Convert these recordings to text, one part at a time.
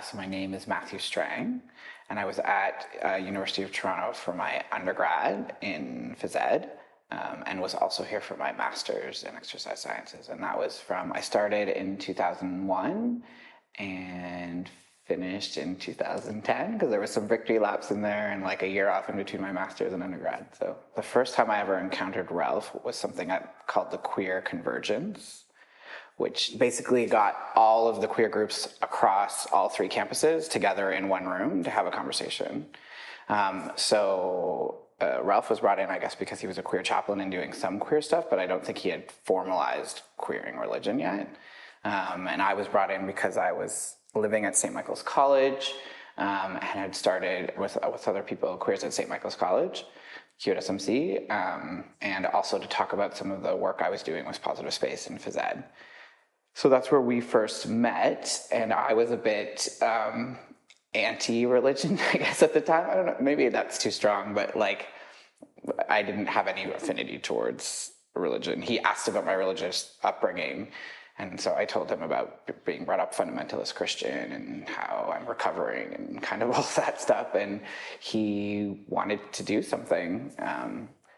So my name is MATTHU Strang, and I was at University of Toronto for my undergrad in phys ed, and was also here for my master's in exercise sciences. And that was I started in 2001 and finished in 2010, because there was some victory laps in there and like a year off in between my master's and undergrad. So the first time I ever encountered Ralph was something called the Queer Convergence, which basically got all of the queer groups across all three campuses together in one room to have a conversation. Ralph was brought in, I guess, because he was a queer chaplain and doing some queer stuff, but I don't think he had formalized queering religion yet. And I was brought in because I was living at St. Michael's College and had started with other people, queers at St. Michael's College, QSMC, and also to talk about some of the work I was doing with positive space and phys ed. So that's where we first met, and I was a bit anti-religion, I guess, at the time. I don't know, maybe that's too strong, but like I didn't have any affinity towards religion. He asked about my religious upbringing, and so I told him about being brought up Fundamentalist Christian and how I'm recovering and kind of all that stuff, and he wanted to do something.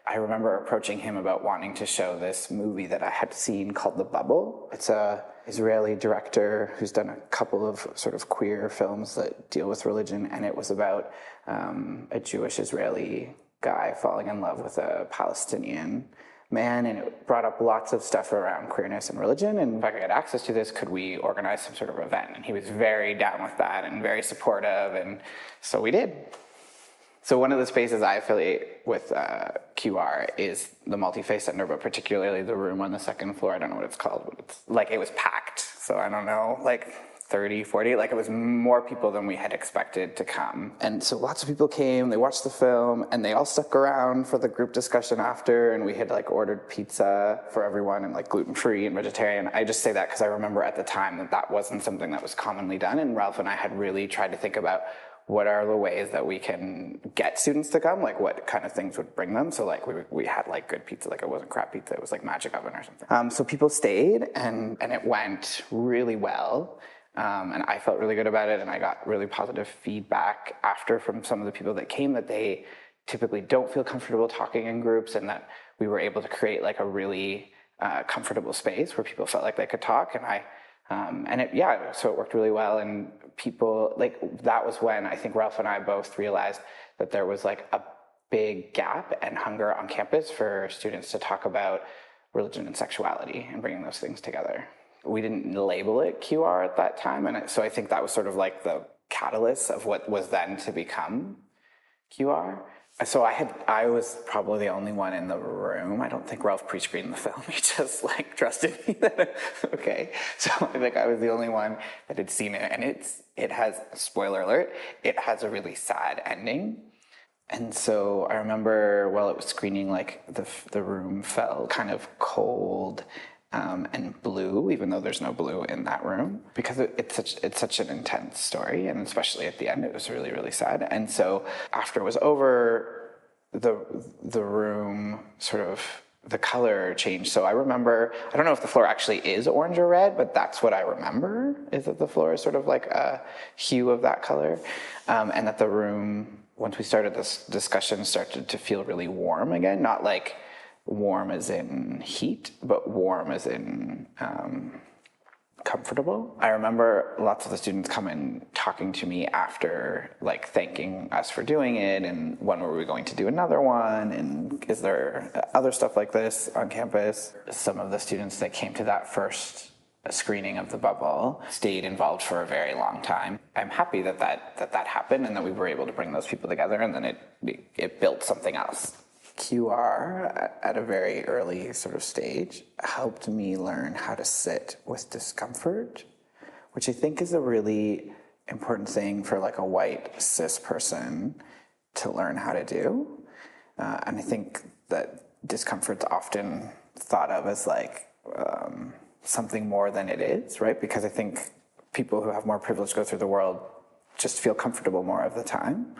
I remember approaching him about wanting to show this movie that I had seen called The Bubble. It's an Israeli director who's done a couple of sort of queer films that deal with religion, and it was about a Jewish Israeli guy falling in love with a Palestinian man, and it brought up lots of stuff around queerness and religion, and if I could get access to this, could we organize some sort of event? And he was very down with that and very supportive, and so we did. So one of the spaces I affiliate with QR is the Multi-Faith Center, but particularly the room on the second floor. I don't know what it's called, but it's like it was packed. So I don't know, like 30, 40, like it was more people than we had expected to come. And so lots of people came, they watched the film, and they all stuck around for the group discussion after, and we had like ordered pizza for everyone and like gluten-free and vegetarian. I just say that because I remember at the time that wasn't something that was commonly done, and Ralph and I had really tried to think about what are the ways that we can get students to come, like what kind of things would bring them. So like we had like good pizza, like it wasn't crap pizza, it was like Magic Oven or something. So people stayed, and it went really well. And I felt really good about it, and I got really positive feedback after from some of the people that came that they typically don't feel comfortable talking in groups, and that we were able to create like a really comfortable space where people felt like they could talk. So it worked really well, and people, like, that was when I think Ralph and I both realized that there was like a big gap and hunger on campus for students to talk about religion and sexuality and bringing those things together. We didn't label it QR at that time, and so I think that was sort of like the catalyst of what was then to become QR. So I was probably the only one in the room. I don't think Ralph pre-screened the film. He just like trusted me that, okay. So I think I was the only one that had seen it. And it has, spoiler alert, it has a really sad ending. And so I remember while it was screening, like the room felt kind of cold and blue, even though there's no blue in that room, because it's such an intense story, and especially at the end, it was really, really sad. And so after it was over, the room sort of, the color changed. So I remember, I don't know if the floor actually is orange or red, but that's what I remember, is that the floor is sort of like a hue of that color, and that the room, once we started this discussion, started to feel really warm again, not like warm as in heat, but warm as in comfortable. I remember lots of the students coming talking to me after, like thanking us for doing it, and when were we going to do another one, and is there other stuff like this on campus? Some of the students that came to that first screening of The Bubble stayed involved for a very long time. I'm happy that happened, and that we were able to bring those people together, and then it built something else. QR, at a very early sort of stage, helped me learn how to sit with discomfort, which I think is a really important thing for like a white cis person to learn how to do. And I think that discomfort's often thought of as like something more than it is, right? Because I think people who have more privilege go through the world just feel comfortable more of the time.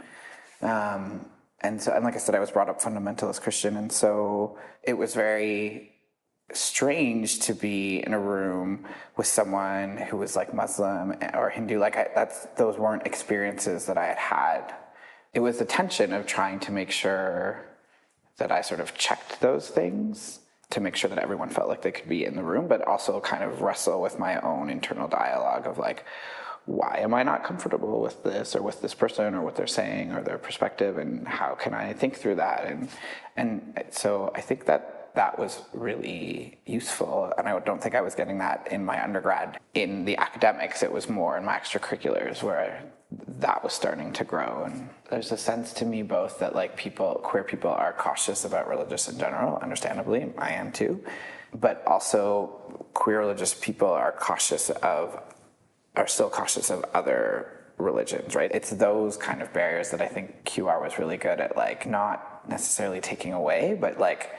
And like I said, I was brought up Fundamentalist Christian, and so it was very strange to be in a room with someone who was like Muslim or Hindu. Like those weren't experiences that I had had. It was the tension of trying to make sure that I sort of checked those things to make sure that everyone felt like they could be in the room, but also kind of wrestle with my own internal dialogue of like, why am I not comfortable with this or with this person or what they're saying or their perspective, and how can I think through that? And so I think that was really useful, and I don't think I was getting that in my undergrad. In the academics, it was more in my extracurriculars where that was starting to grow. And there's a sense to me both that like queer people are cautious about religious in general, understandably, I am too, but also queer religious people are still cautious of other religions, right? It's those kind of barriers that I think QR was really good at, like not necessarily taking away, but like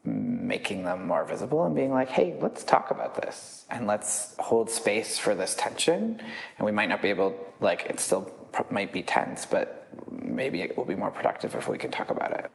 making them more visible and being like, hey, let's talk about this and let's hold space for this tension. And we might not be able, like, it still might be tense, but maybe it will be more productive if we can talk about it.